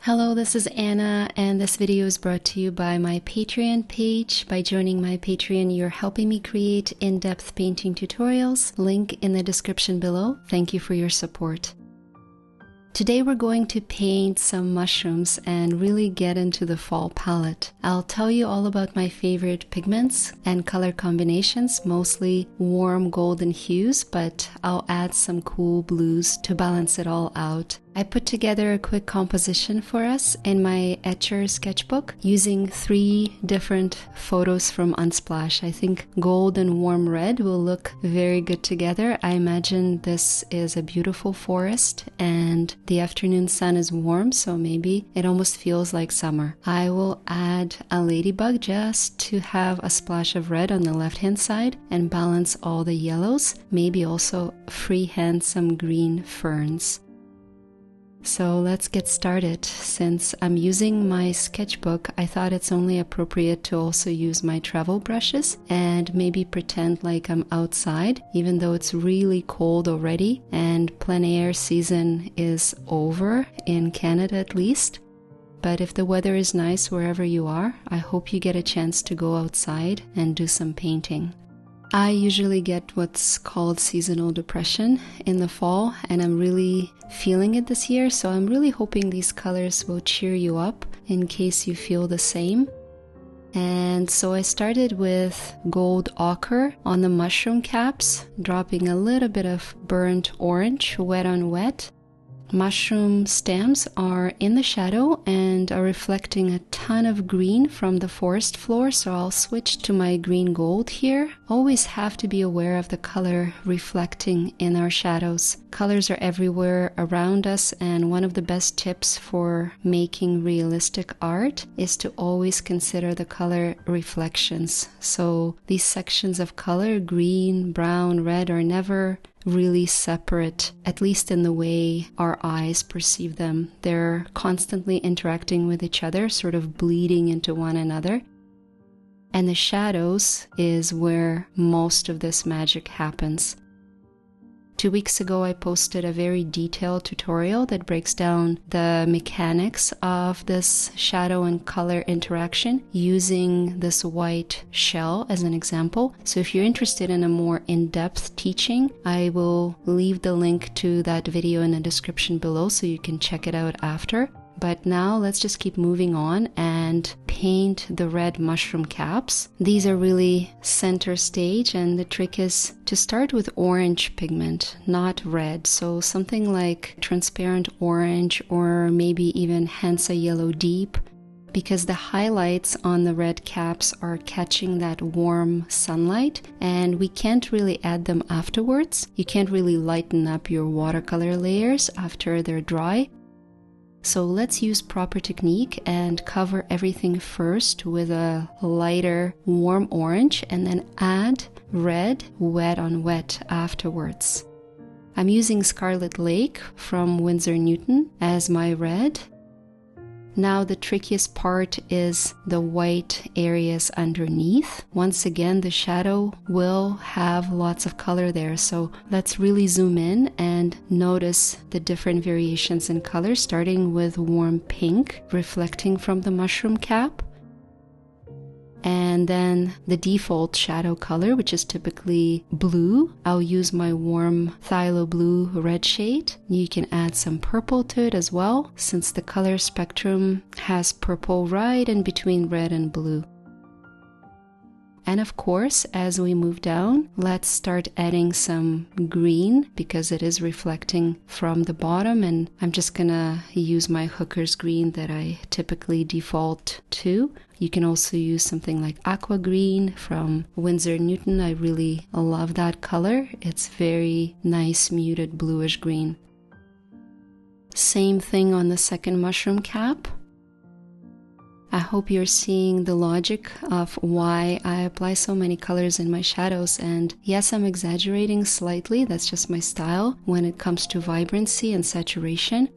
Hello, this is Anna, and this video is brought to you by my Patreon page. By joining my Patreon, you're helping me create in-depth painting tutorials. Link in the description below. Thank you for your support. Today we're going to paint some mushrooms and really get into the fall palette. I'll tell you all about my favorite pigments and color combinations, mostly warm golden hues, but I'll add some cool blues to balance it all out. I put together a quick composition for us in my Etcher sketchbook using 3 different photos from Unsplash. I think gold and warm red will look very good together. I imagine this is a beautiful forest and the afternoon sun is warm, so maybe it almost feels like summer. I will add a ladybug just to have a splash of red on the left hand side and balance all the yellows, maybe also freehand some green ferns. So let's get started. Since I'm using my sketchbook, I thought it's only appropriate to also use my travel brushes and maybe pretend like I'm outside, even though it's really cold already and plein air season is over, in Canada at least. But if the weather is nice wherever you are, I hope you get a chance to go outside and do some painting. I usually get what's called seasonal depression in the fall, and I'm really feeling it this year, so I'm really hoping these colors will cheer you up in case you feel the same. And so I started with gold ochre on the mushroom caps, dropping a little bit of burnt orange wet on wet. Mushroom stems are in the shadow and are reflecting a ton of green from the forest floor, so I'll switch to my green gold here. Always have to be aware of the color reflecting in our shadows. Colors are everywhere around us, and one of the best tips for making realistic art is to always consider the color reflections. So these sections of color, green, brown, red, are never really separate, at least in the way our eyes perceive them. They're constantly interacting with each other, sort of bleeding into one another. And the shadows is where most of this magic happens. 2 weeks ago, I posted a very detailed tutorial that breaks down the mechanics of this shadow and color interaction using this white shell as an example. So if you're interested in a more in-depth teaching, I will leave the link to that video in the description below so you can check it out after. But now let's just keep moving on and paint the red mushroom caps. These are really center stage, and the trick is to start with orange pigment, not red. So something like transparent orange or maybe even Hansa yellow deep, because the highlights on the red caps are catching that warm sunlight and we can't really add them afterwards. You can't really lighten up your watercolor layers after they're dry. So let's use proper technique and cover everything first with a lighter warm orange and then add red wet on wet afterwards. I'm using Scarlet Lake from Winsor as my red. Now the trickiest part is the white areas underneath. Once again, the shadow will have lots of color there, so let's really zoom in and notice the different variations in color, starting with warm pink reflecting from the mushroom cap. And then the default shadow color, which is typically blue. I'll use my warm phthalo blue red shade. You can add some purple to it as well, since the color spectrum has purple right in between red and blue. And of course, as we move down, let's start adding some green because it is reflecting from the bottom, and I'm just gonna use my Hooker's green that I typically default to. You can also use something like aqua green from Winsor I really love that color. It's very nice muted bluish green. Same thing on the second mushroom cap. I hope you're seeing the logic of why I apply so many colors in my shadows, and yes, I'm exaggerating slightly, that's just my style when it comes to vibrancy and saturation,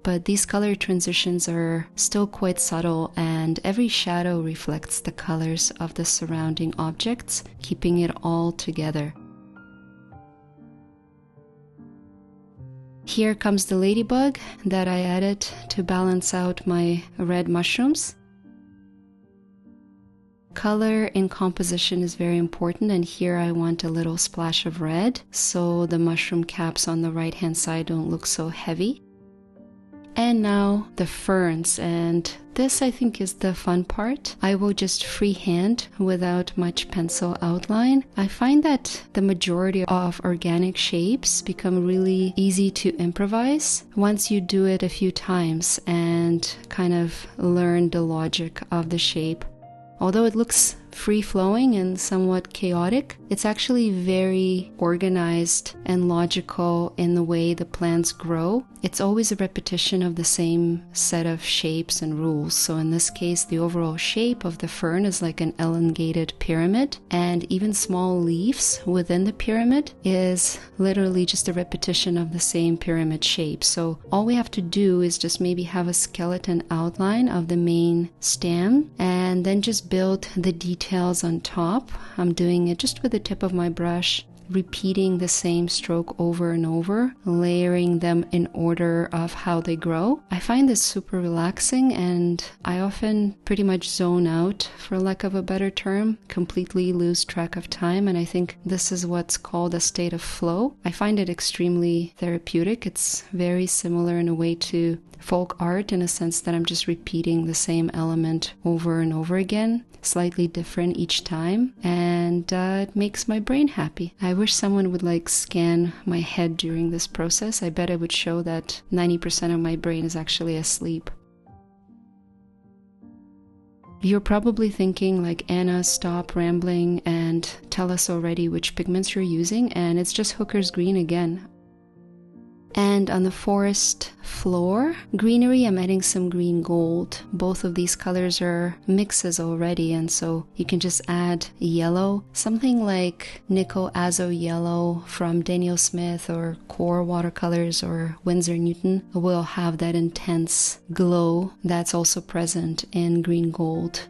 but these color transitions are still quite subtle and every shadow reflects the colors of the surrounding objects, keeping it all together. Here comes the ladybug that I added to balance out my red mushrooms. Color in composition is very important, and here I want a little splash of red so the mushroom caps on the right hand side don't look so heavy. And now the ferns, and this I think is the fun part. I will just freehand without much pencil outline. I find that the majority of organic shapes become really easy to improvise once you do it a few times and kind of learn the logic of the shape. Although it looks free-flowing and somewhat chaotic, it's actually very organized and logical in the way the plants grow. It's always a repetition of the same set of shapes and rules. So in this case, the overall shape of the fern is like an elongated pyramid, and even small leaves within the pyramid is literally just a repetition of the same pyramid shape. So all we have to do is just maybe have a skeleton outline of the main stem and then just build the details on top. I'm doing it just with the tip of my brush, repeating the same stroke over and over, layering them in order of how they grow. I find this super relaxing, and I often pretty much zone out, for lack of a better term, completely lose track of time, and I think this is what's called a state of flow. I find it extremely therapeutic. It's very similar in a way to folk art, in a sense that I'm just repeating the same element over and over again, slightly different each time, and it makes my brain happy. I wish someone would like scan my head during this process. I bet it would show that 90% of my brain is actually asleep. You're probably thinking like, Anna, stop rambling and tell us already which pigments you're using, and it's just Hooker's Green again. And on the forest floor greenery, I'm adding some green gold. Both of these colors are mixes already, and so you can just add yellow, something like Nickel Azo Yellow from Daniel Smith or Core Watercolors or Winsor Newton will have that intense glow that's also present in green gold.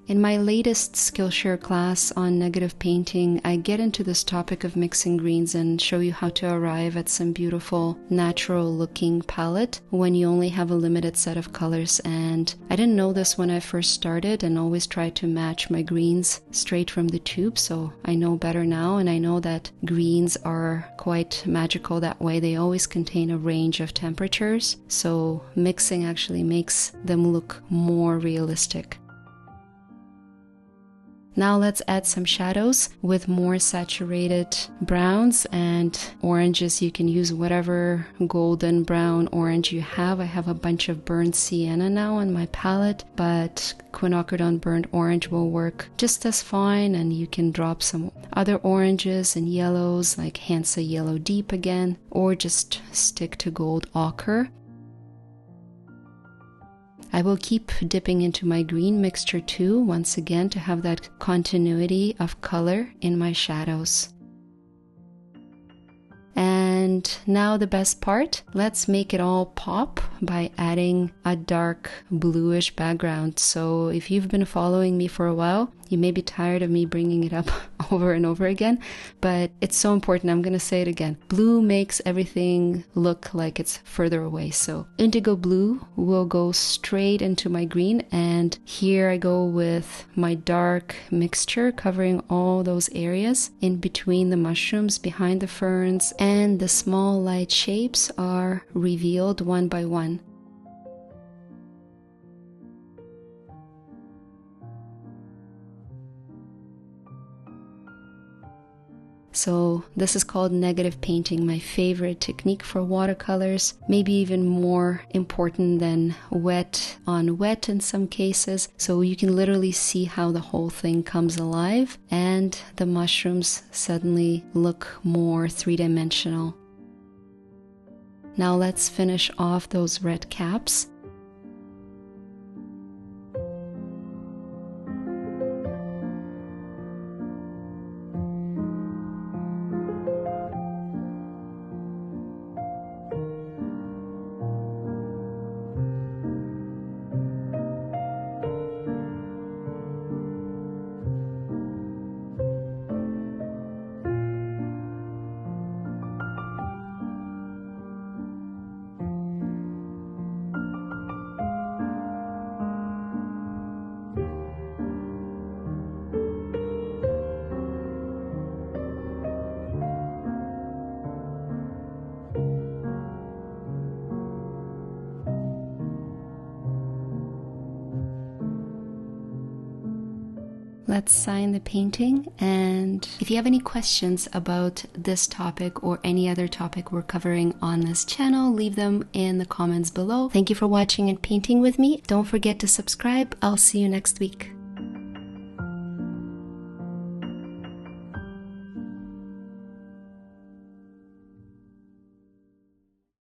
In my latest Skillshare class on negative painting, I get into this topic of mixing greens and show you how to arrive at some beautiful, natural-looking palette when you only have a limited set of colors. And I didn't know this when I first started and always tried to match my greens straight from the tube, so I know better now, and I know that greens are quite magical that way. They always contain a range of temperatures, so mixing actually makes them look more realistic. Now let's add some shadows with more saturated browns and oranges. You can use whatever golden brown orange you have. I have a bunch of burnt sienna now on my palette, but Quinacridone burnt orange will work just as fine, and you can drop some other oranges and yellows like Hansa Yellow Deep again, or just stick to gold ochre. I will keep dipping into my green mixture too, once again, to have that continuity of color in my shadows. And now the best part, let's make it all pop by adding a dark bluish background. So if you've been following me for a while, you may be tired of me bringing it up over and over again, but it's so important. I'm going to say it again. Blue makes everything look like it's further away. So indigo blue will go straight into my green, and here I go with my dark mixture covering all those areas in between the mushrooms, behind the ferns, and the small light shapes are revealed one by one. So this is called negative painting, my favorite technique for watercolors, maybe even more important than wet on wet in some cases. So you can literally see how the whole thing comes alive and the mushrooms suddenly look more three-dimensional. Now let's finish off those red caps. let's sign the painting. And if you have any questions about this topic or any other topic we're covering on this channel, leave them in the comments below. Thank you for watching and painting with me. Don't forget to subscribe. I'll see you next week.